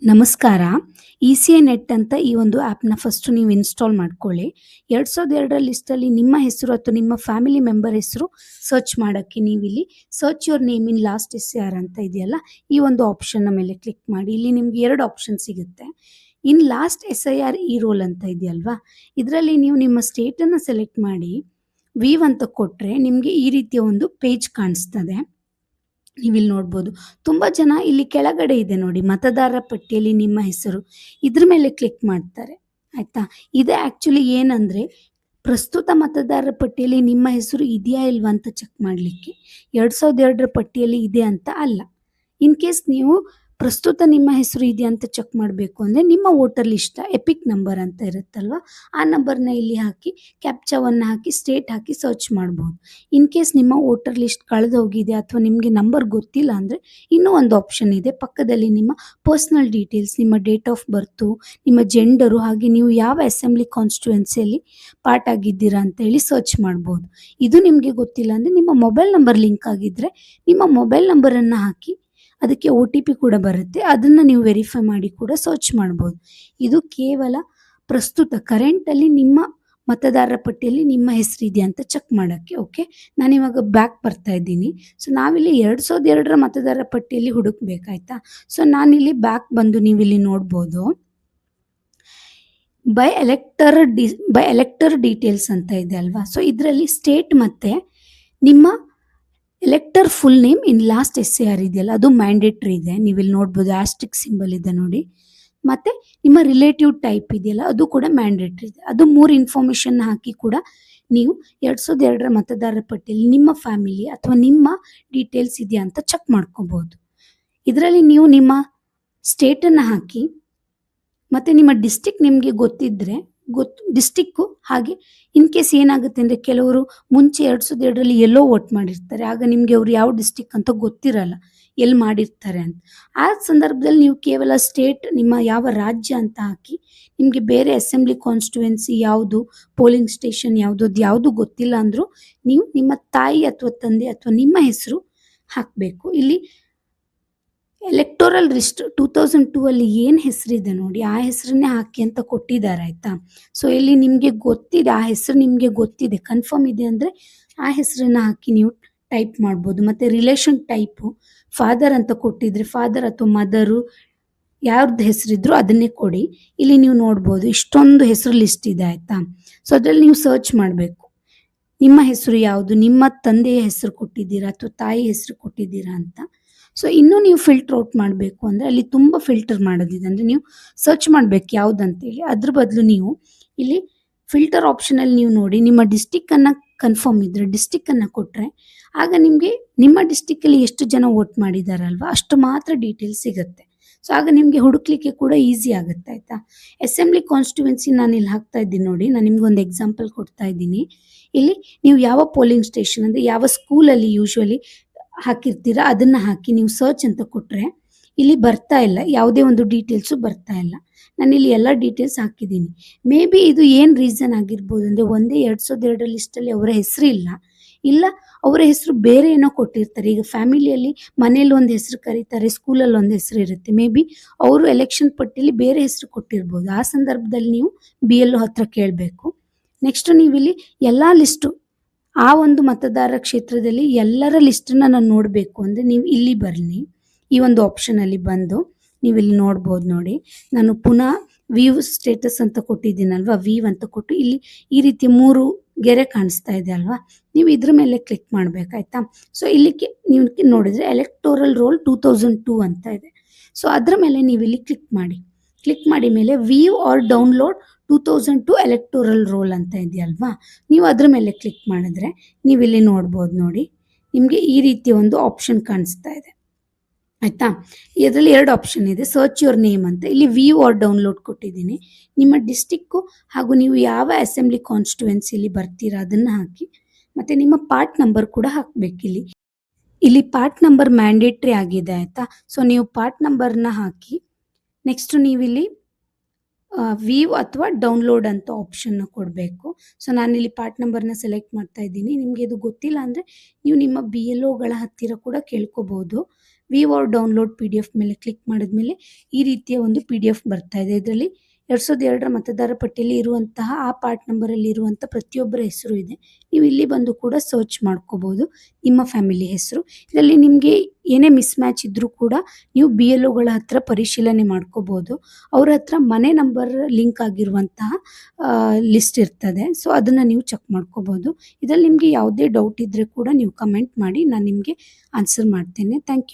ನಮಸ್ಕಾರ. E-C-I net ಅಂತ ಈ ಒಂದು ಆ್ಯಪ್‌ನ ಫಸ್ಟ್ ನೀವು ಇನ್‌ಸ್ಟಾಲ್ ಮಾಡ್ಕೊಳ್ಳಿ. 2002 ಲಿಸ್ಟಲ್ಲಿ ನಿಮ್ಮ ಹೆಸರು ಅಥವಾ ನಿಮ್ಮ ಫ್ಯಾಮಿಲಿ ಮೆಂಬರ್ ಹೆಸರು ಸರ್ಚ್ ಮಾಡಕ್ಕೆ ನೀವಿಲ್ಲಿ search your name in last S-I-R ಅಂತ ಇದೆಯಲ್ಲ, ಈ ಒಂದು ಆಪ್ಷನ್ನ ಮೇಲೆ ಕ್ಲಿಕ್ ಮಾಡಿ. ಇಲ್ಲಿ ನಿಮ್ಗೆ 2 ಆಪ್ಷನ್ ಸಿಗುತ್ತೆ. ಇನ್ ಲಾಸ್ಟ್ ಎಸ್-ಐ-ಆರ್ ಇ-ರೋಲ್ ಅಂತ ಇದೆಯಲ್ವಾ, ಇದರಲ್ಲಿ ನೀವು ನಿಮ್ಮ ಸ್ಟೇಟನ್ನು ಸೆಲೆಕ್ಟ್ ಮಾಡಿ ವೀವ್ ಅಂತ ಕೊಟ್ರೆ ನಿಮ್ಗೆ ಈ ರೀತಿಯ ಒಂದು ಪೇಜ್ ಕಾಣಿಸ್ತದೆ. ನೀವಿಲ್ಲಿ ನೋಡ್ಬೋದು. ತುಂಬ ಜನ ಇಲ್ಲಿ ಕೆಳಗಡೆ ಇದೆ ನೋಡಿ, ಮತದಾರರ ಪಟ್ಟಿಯಲ್ಲಿ ನಿಮ್ಮ ಹೆಸರು. ಇದ್ರ ಮೇಲೆ ಕ್ಲಿಕ್ ಮಾಡ್ತಾರೆ. ಆಯ್ತಾ? ಇದು ಆ್ಯಕ್ಚುಲಿ ಏನಂದ್ರೆ, ಪ್ರಸ್ತುತ ಮತದಾರರ ಪಟ್ಟಿಯಲ್ಲಿ ನಿಮ್ಮ ಹೆಸರು ಇದೆಯಾ ಇಲ್ವಾ ಅಂತ ಚೆಕ್ ಮಾಡಲಿಕ್ಕೆ. 2002 ಪಟ್ಟಿಯಲ್ಲಿ ಇದೆ ಅಂತ ಅಲ್ಲ. ಇನ್ ಕೇಸ್ ನೀವು ಪ್ರಸ್ತುತ ನಿಮ್ಮ ಹೆಸರು ಇದೆಯಾ ಅಂತ ಚೆಕ್ ಮಾಡಬೇಕು ಅಂದರೆ ನಿಮ್ಮ ವೋಟರ್ ಲಿಸ್ಟ್ ಎಪಿಕ್ ನಂಬರ್ ಅಂತ ಇರುತ್ತಲ್ವ, ಆ ನಂಬರ್ನ ಇಲ್ಲಿ ಹಾಕಿ ಕ್ಯಾಪ್ಚಾವನ್ನು ಹಾಕಿ ಸ್ಟೇಟ್ ಹಾಕಿ ಸರ್ಚ್ ಮಾಡ್ಬೋದು. ಇನ್ ಕೇಸ್ ನಿಮ್ಮ ವೋಟರ್ ಲಿಸ್ಟ್ ಕಳೆದು ಹೋಗಿದೆ ಅಥವಾ ನಿಮಗೆ ನಂಬರ್ ಗೊತ್ತಿಲ್ಲ ಅಂದರೆ ಇನ್ನೂ ಒಂದು ಆಪ್ಷನ್ ಇದೆ. ಪಕ್ಕದಲ್ಲಿ ನಿಮ್ಮ ಪರ್ಸ್ನಲ್ ಡೀಟೇಲ್ಸ್, ನಿಮ್ಮ ಡೇಟ್ ಆಫ್ ಬರ್ತು, ನಿಮ್ಮ ಜೆಂಡರು, ಹಾಗೆ ನೀವು ಯಾವ ಅಸೆಂಬ್ಲಿ ಕಾನ್ಸ್ಟಿಟ್ಯೂಯೆನ್ಸಿಯಲ್ಲಿ ಪಾರ್ಟ್ ಆಗಿದ್ದೀರಾ ಅಂತ ಹೇಳಿ ಸರ್ಚ್ ಮಾಡ್ಬೋದು. ಇದು ನಿಮಗೆ ಗೊತ್ತಿಲ್ಲ ಅಂದರೆ ನಿಮ್ಮ ಮೊಬೈಲ್ ನಂಬರ್ ಲಿಂಕ್ ಆಗಿದ್ದರೆ ನಿಮ್ಮ ಮೊಬೈಲ್ ನಂಬರನ್ನು ಹಾಕಿ ಅದಕ್ಕೆ OTP ಕೂಡ ಬರುತ್ತೆ, ಅದನ್ನು ನೀವು ವೆರಿಫೈ ಮಾಡಿ ಕೂಡ ಸರ್ಚ್ ಮಾಡ್ಬೋದು. ಇದು ಕೇವಲ ಪ್ರಸ್ತುತ ಕರೆಂಟಲ್ಲಿ ನಿಮ್ಮ ಮತದಾರರ ಪಟ್ಟಿಯಲ್ಲಿ ನಿಮ್ಮ ಹೆಸರಿದೆಯಾ ಅಂತ ಚೆಕ್ ಮಾಡೋಕ್ಕೆ. ಓಕೆ, ನಾನಿವಾಗ ಬ್ಯಾಕ್ ಬರ್ತಾ ಇದ್ದೀನಿ. ಸೊ ನಾವಿಲ್ಲಿ 2002 ಮತದಾರರ ಪಟ್ಟಿಯಲ್ಲಿ ಹುಡುಕ್ಬೇಕಾಯ್ತಾ. ಸೊ ನಾನಿಲ್ಲಿ ಬ್ಯಾಕ್ ಬಂದು ನೀವಿಲ್ಲಿ ನೋಡ್ಬೋದು, ಬೈ ಎಲೆಕ್ಟರ್ ಡೀಟೇಲ್ಸ್ ಅಂತ ಇದೆ ಅಲ್ವಾ. ಸೊ ಇದರಲ್ಲಿ ಸ್ಟೇಟ್ ಮತ್ತು ನಿಮ್ಮ elector full name in last S-I-R ಇದೆಯಲ್ಲ, ಅದು ಮ್ಯಾಂಡೇಟ್ರಿ ಇದೆ. ನೀವಿಲ್ಲಿ ನೋಡ್ಬೋದು ಆಸ್ಟ್ರಿಕ್ ಸಿಂಬಲ್ ಇದೆ ನೋಡಿ. ಮತ್ತು ನಿಮ್ಮ ರಿಲೇಟಿವ್ ಟೈಪ್ ಇದೆಯಲ್ಲ, ಅದು ಕೂಡ ಮ್ಯಾಂಡೇಟ್ರಿ ಇದೆ. ಅದು 3 ಇನ್ಫಾರ್ಮೇಷನ್ ಹಾಕಿ ಕೂಡ ನೀವು 2002 ಮತದಾರರ ಪಟ್ಟಿಯಲ್ಲಿ ನಿಮ್ಮ ಫ್ಯಾಮಿಲಿ ಅಥವಾ ನಿಮ್ಮ ಡೀಟೇಲ್ಸ್ ಇದೆಯಾ ಅಂತ ಚೆಕ್ ಮಾಡ್ಕೋಬೋದು. ಇದರಲ್ಲಿ ನೀವು ನಿಮ್ಮ ಸ್ಟೇಟನ್ನು ಹಾಕಿ ಮತ್ತು ನಿಮ್ಮ ಡಿಸ್ಟಿಕ್ ನಿಮಗೆ ಗೊತ್ತಿದ್ದರೆ ಡಿಸ್ಟಿಕ್ಕು. ಹಾಗೆ ಇನ್ ಕೇಸ್ ಏನಾಗುತ್ತೆ ಅಂದರೆ, ಕೆಲವರು ಮುಂಚೆ 2002ರಲ್ಲಿ ಎಲ್ಲೋ ವೋಟ್ ಮಾಡಿರ್ತಾರೆ, ಆಗ ನಿಮಗೆ ಅವರು ಯಾವ ಡಿಸ್ಟಿಕ್ ಅಂತ ಗೊತ್ತಿರಲ್ಲ, ಎಲ್ಲಿ ಮಾಡಿರ್ತಾರೆ ಅಂತ. ಆ ಸಂದರ್ಭದಲ್ಲಿ ನೀವು ಕೇವಲ ಸ್ಟೇಟ್, ನಿಮ್ಮ ಯಾವ ರಾಜ್ಯ ಅಂತ ಹಾಕಿ, ನಿಮಗೆ ಬೇರೆ ಅಸೆಂಬ್ಲಿ ಕಾನ್ಸ್ಟಿಟ್ಯೂಯೆನ್ಸಿ ಯಾವುದು, ಪೋಲಿಂಗ್ ಸ್ಟೇಷನ್ ಯಾವುದು, ಅದು ಯಾವುದು ಗೊತ್ತಿಲ್ಲ ಅಂದರೂ ನೀವು ನಿಮ್ಮ ತಾಯಿ ಅಥವಾ ತಂದೆ ಅಥವಾ ನಿಮ್ಮ ಹೆಸರು ಹಾಕಬೇಕು. ಇಲ್ಲಿ ಎಲೆಕ್ಟೋರಲ್ ಲಿಸ್ಟ್ 2002 ಅಲ್ಲಿ ಏನು ಹೆಸರಿದೆ ನೋಡಿ, ಆ ಹೆಸರನ್ನೇ ಹಾಕಿ ಅಂತ ಕೊಟ್ಟಿದ್ದಾರೆ. ಆಯಿತಾ? ಸೊ ಇಲ್ಲಿ ನಿಮಗೆ ಗೊತ್ತಿದೆ, ಆ ಹೆಸರು ನಿಮಗೆ ಗೊತ್ತಿದೆ, ಕನ್ಫರ್ಮ್ ಇದೆ ಅಂದರೆ ಆ ಹೆಸರನ್ನು ಹಾಕಿ ನೀವು ಟೈಪ್ ಮಾಡ್ಬೋದು. ಮತ್ತು ರಿಲೇಷನ್ ಟೈಪು ಫಾದರ್ ಅಂತ ಕೊಟ್ಟಿದ್ರೆ ಫಾದರ್ ಅಥವಾ ಮದರು, ಯಾರ್ದು ಹೆಸರಿದ್ರು ಅದನ್ನೇ ಕೊಡಿ. ಇಲ್ಲಿ ನೀವು ನೋಡ್ಬೋದು ಇಷ್ಟೊಂದು ಹೆಸರು ಲಿಸ್ಟ್ ಇದೆ. ಆಯಿತಾ? ಸೊ ಅದರಲ್ಲಿ ನೀವು ಸರ್ಚ್ ಮಾಡಬೇಕು, ನಿಮ್ಮ ಹೆಸರು ಯಾವುದು, ನಿಮ್ಮ ತಂದೆಯ ಹೆಸರು ಕೊಟ್ಟಿದ್ದೀರಾ ಅಥವಾ ತಾಯಿ ಹೆಸರು ಕೊಟ್ಟಿದ್ದೀರಾ ಅಂತ. ಸೊ ಇನ್ನೂ ನೀವು ಫಿಲ್ಟರ್ ಔಟ್ ಮಾಡಬೇಕು ಅಂದರೆ ಅಲ್ಲಿ ತುಂಬ ಫಿಲ್ಟರ್ ಮಾಡೋದಿದೆ. ಅಂದರೆ ನೀವು ಸರ್ಚ್ ಮಾಡಬೇಕು ಯಾವುದಂತೇಳಿ. ಅದ್ರ ಬದಲು ನೀವು ಇಲ್ಲಿ ಫಿಲ್ಟರ್ ಆಪ್ಷನಲ್ಲಿ ನೀವು ನೋಡಿ, ನಿಮ್ಮ ಡಿಸ್ಟಿಕ್ಕನ್ನು ಕನ್ಫರ್ಮ್ ಇದ್ದರೆ ಡಿಸ್ಟಿಕ್ಕನ್ನು ಕೊಟ್ಟರೆ ಆಗ ನಿಮಗೆ ನಿಮ್ಮ ಡಿಸ್ಟಿಕ್ಕಲ್ಲಿ ಎಷ್ಟು ಜನ ವೋಟ್ ಮಾಡಿದಾರಲ್ವ ಅಷ್ಟು ಮಾತ್ರ ಡೀಟೇಲ್ಸ್ ಸಿಗುತ್ತೆ. ಸೊ ಆಗ ನಿಮಗೆ ಹುಡುಕ್ಲಿಕ್ಕೆ ಕೂಡ ಈಸಿ ಆಗುತ್ತೆ. ಆಯಿತಾ? ಅಸೆಂಬ್ಲಿ ಕಾನ್ಸ್ಟಿಟ್ಯೂಯೆನ್ಸಿ ನಾನು ಇಲ್ಲಿ ಹಾಕ್ತಾ ಇದ್ದೀನಿ ನೋಡಿ, ನಾನು ನಿಮ್ಗೊಂದು ಎಕ್ಸಾಂಪಲ್ ಕೊಡ್ತಾ ಇದ್ದೀನಿ. ಇಲ್ಲಿ ನೀವು ಯಾವ ಪೋಲಿಂಗ್ ಸ್ಟೇಷನ್ ಅಂದರೆ ಯಾವ ಸ್ಕೂಲಲ್ಲಿ ಯೂಶ್ವಲಿ ಹಾಕಿರ್ತೀರ ಅದನ್ನು ಹಾಕಿ ನೀವು ಸರ್ಚ್ ಅಂತ ಕೊಟ್ಟರೆ ಇಲ್ಲಿ ಬರ್ತಾ ಇಲ್ಲ, ಯಾವುದೇ ಒಂದು ಡೀಟೇಲ್ಸು ಬರ್ತಾ ಇಲ್ಲ. ನಾನಿಲ್ಲಿ ಎಲ್ಲ ಡೀಟೇಲ್ಸ್ ಹಾಕಿದ್ದೀನಿ. ಮೇ ಬಿ ಇದು ಏನು ರೀಸನ್ ಆಗಿರ್ಬೋದು ಅಂದರೆ, ಒಂದೇ 2002 ಲಿಸ್ಟಲ್ಲಿ ಅವರ ಹೆಸರು ಇಲ್ಲ ಅವರ ಹೆಸರು ಬೇರೆ ಏನೋ ಕೊಟ್ಟಿರ್ತಾರೆ. ಈಗ ಫ್ಯಾಮಿಲಿಯಲ್ಲಿ ಮನೇಲಿ ಒಂದು ಹೆಸರು ಕರೀತಾರೆ, ಸ್ಕೂಲಲ್ಲಿ ಒಂದು ಹೆಸರು ಇರುತ್ತೆ. ಮೇ ಬಿ ಅವರು ಎಲೆಕ್ಷನ್ ಪಟ್ಟಿಯಲ್ಲಿ ಬೇರೆ ಹೆಸರು ಕೊಟ್ಟಿರ್ಬೋದು. ಆ ಸಂದರ್ಭದಲ್ಲಿ ನೀವು BLO ಹತ್ರ ಕೇಳಬೇಕು. ನೆಕ್ಸ್ಟು ನೀವಿಲ್ಲಿ ಎಲ್ಲ ಲಿಸ್ಟು, ಆ ಒಂದು ಮತದಾರ ಕ್ಷೇತ್ರದಲ್ಲಿ ಎಲ್ಲರ ಲಿಸ್ಟನ್ನು ನಾನು ನೋಡಬೇಕು ಅಂದರೆ ನೀವು ಇಲ್ಲಿ ಬರಲಿ, ಈ ಒಂದು ಆಪ್ಷನಲ್ಲಿ ಬಂದು ನೀವಿಲ್ಲಿ ನೋಡ್ಬೋದು ನೋಡಿ. ನಾನು ಪುನಃ ವೀವ್ ಸ್ಟೇಟಸ್ ಅಂತ ಕೊಟ್ಟಿದ್ದೀನಲ್ವ, ವೀವ್ ಅಂತ ಕೊಟ್ಟು ಇಲ್ಲಿ ಈ ರೀತಿ 3 ಗೆರೆ ಕಾಣಿಸ್ತಾ ಇದೆ ಅಲ್ವಾ, ನೀವು ಇದ್ರ ಮೇಲೆ ಕ್ಲಿಕ್ ಮಾಡಬೇಕಾಯ್ತಾ. ಸೊ ಇಲ್ಲಿ ನೀವು ನೋಡಿದರೆ ಎಲೆಕ್ಟೋರಲ್ ರೋಲ್ 2002 ಅಂತ ಇದೆ. ಸೊ ಅದರ ಮೇಲೆ ನೀವು ಇಲ್ಲಿ ಕ್ಲಿಕ್ ಮಾಡಿ ಮೇಲೆ view or download 2002 electoral roll ಅಂತ ಇದೆಯಲ್ವಾ, ನೀವು ಅದ್ರ ಮೇಲೆ ಕ್ಲಿಕ್ ಮಾಡಿದ್ರೆ ನೀವಿಲ್ಲಿ ನೋಡ್ಬೋದು ನೋಡಿ, ನಿಮಗೆ ಈ ರೀತಿ ಒಂದು ಆಪ್ಷನ್ ಕಾಣಿಸ್ತಾ ಇದೆ. ಆಯಿತಾ? ಇದರಲ್ಲಿ 2 ಆಪ್ಷನ್ ಇದೆ, ಸರ್ಚ್ ಯುವರ್ ನೇಮ್ ಅಂತ. ಇಲ್ಲಿ ವೀವ್ ಆರ್ ಡೌನ್ಲೋಡ್ ಕೊಟ್ಟಿದ್ದೀನಿ. ನಿಮ್ಮ ಡಿಸ್ಟಿಕ್ಕು ಹಾಗೂ ನೀವು ಯಾವ ಅಸೆಂಬ್ಲಿ ಕಾನ್ಸ್ಟಿಟ್ಯೂಯೆನ್ಸಿಯಲ್ಲಿ ಬರ್ತೀರಾ ಅದನ್ನು ಹಾಕಿ, ಮತ್ತು ನಿಮ್ಮ ಪಾರ್ಟ್ ನಂಬರ್ ಕೂಡ ಹಾಕಬೇಕಿಲ್ಲಿ. ಇಲ್ಲಿ ಪಾರ್ಟ್ ನಂಬರ್ ಮ್ಯಾಂಡೇಟ್ರಿ ಆಗಿದೆ. ಆಯಿತಾ? ಸೊ ನೀವು ಪಾರ್ಟ್ ನಂಬರ್ನ ಹಾಕಿ ನೆಕ್ಸ್ಟು ನೀವಿಲ್ಲಿ ವೀವ್ ಅಥವಾ ಡೌನ್ಲೋಡ್ ಅಂತ ಆಪ್ಷನ್ನ ಕೊಡಬೇಕು. ಸೊ ನಾನಿಲ್ಲಿ ಪಾರ್ಟ್ ನಂಬರ್ನ ಸೆಲೆಕ್ಟ್ ಮಾಡ್ತಾ ಇದ್ದೀನಿ. ನಿಮಗೆ ಇದು ಗೊತ್ತಿಲ್ಲ ಅಂದರೆ ನೀವು ನಿಮ್ಮ BLOಗಳ ಹತ್ತಿರ ಕೂಡ ಕೇಳ್ಕೊಬೋದು. ವ್ಯೂ ಆರ್ ಡೌನ್ಲೋಡ್ PDF ಮೇಲೆ ಕ್ಲಿಕ್ ಮಾಡಿದ್ಮೇಲೆ ಈ ರೀತಿಯ ಒಂದು PDF ಬರ್ತಾ ಇದೆ. ಇದರಲ್ಲಿ 2002ರ ಮತದಾರ ಪಟ್ಟಿಯಲ್ಲಿ ಇರುವಂತಹ ಆ ಪಾರ್ಟ್ ನಂಬರಲ್ಲಿ ಇರುವಂಥ ಪ್ರತಿಯೊಬ್ಬರ ಹೆಸರು ಇದೆ. ನೀವು ಇಲ್ಲಿ ಬಂದು ಕೂಡ ಸರ್ಚ್ ಮಾಡ್ಕೋಬಹುದು ನಿಮ್ಮ ಫ್ಯಾಮಿಲಿ ಹೆಸರು. ಇದರಲ್ಲಿ ನಿಮಗೆ ಏನೇ ಮಿಸ್ ಮ್ಯಾಚ್ ಇದ್ರೂ ಕೂಡ ನೀವು BLOಗಳ ಹತ್ರ ಪರಿಶೀಲನೆ ಮಾಡ್ಕೋಬಹುದು. ಅವ್ರ ಹತ್ರ ಮನೆ ನಂಬರ್ ಲಿಂಕ್ ಆಗಿರುವಂತಹ ಲಿಸ್ಟ್ ಇರ್ತದೆ. ಸೊ ಅದನ್ನು ನೀವು ಚೆಕ್ ಮಾಡ್ಕೋಬಹುದು. ಇದರಲ್ಲಿ ನಿಮಗೆ ಯಾವುದೇ ಡೌಟ್ ಇದ್ದರೆ ಕೂಡ ನೀವು ಕಮೆಂಟ್ ಮಾಡಿ, ನಾನು ನಿಮಗೆ ಆನ್ಸರ್ ಮಾಡ್ತೇನೆ. Thank you.